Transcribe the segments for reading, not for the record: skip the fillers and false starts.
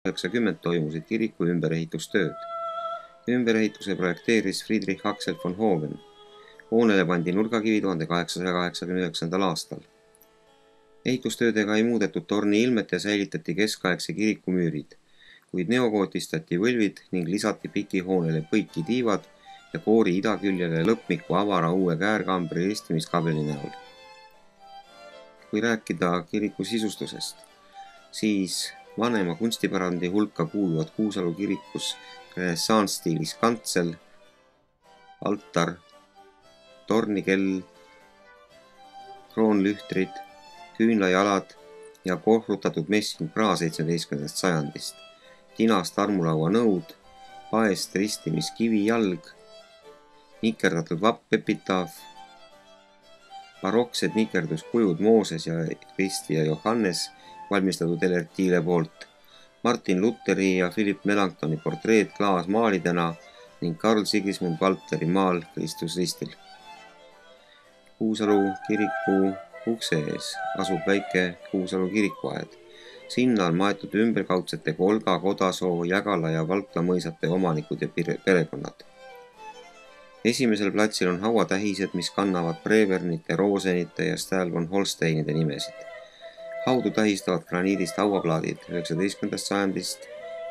1990 toimusid kiriku ümberehitustööd. Ümberehituse projekteeris Friedrich Axel von Hoven. Hoonele pandi nurgakivi 1889. aastal. Ehitustöödega ei muudetud torni ilmet ja säilitati keskaegse kiriku müürid, kuid neogootistati võlvid ning lisati pikihoonele põiki tiivad ja koori idaküljele lõpmiku avara uue käärkambri ristimiskabeli näol. Kui rääkida kiriku sisustusest, siis vanema kunstipärandi hulka kuuluvad Kuusalu kirikus renessanssstiilis kantsel, altar, tornikell, kroonlühtrid, küünlajalad ja kohvrutatud messingpraa 17. sajandist, tinast armulaua nõud, paest ristimiskivi jalg, nikerdatud vappepitaaf, baroksed nikerduskujud Mooses ja Kristja Johannes valmistatud Elertiile poolt, Martin Lutheri ja Philipp Melanchtoni portreed klaasmaalidena ning Karl Sigismund Valteri maal Kristus ristil. Kuusalu kiriku ukse ees asub väike Kuusalu kirikuaed. Sinna on maetud ümberkaudsete Kolga, Kodasoo, Jägala ja Valkla mõisate omanikud ja perekonnad. Esimesel platsil on hauatähised, mis kannavad Brevernite, Rosenite ja Stael von Holsteinide nimesid. Haudu tähistavad graniidist hauaplaadid 19. sajandist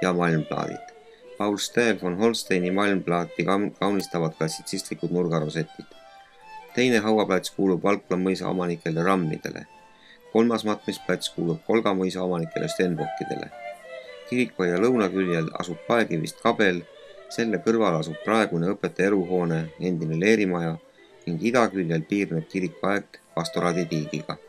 ja malmplaadid. Paul Stael von Holsteini malmplaati kaunistavad klassitsistlikud nurgarosetid. Teine hauaplats kuulub Valkla mõisa omanikele Rammidele. Kolmas matmisplats kuulub Kolga mõisa omanikele Stenbockidele. Kirikuaia lõunaküljel asub paekivist kabel, selle kõrval asub praegune õpetaja eluhoone, endine leerimaja ning idaküljel piirneb kirikuaed pastoraaditiigiga.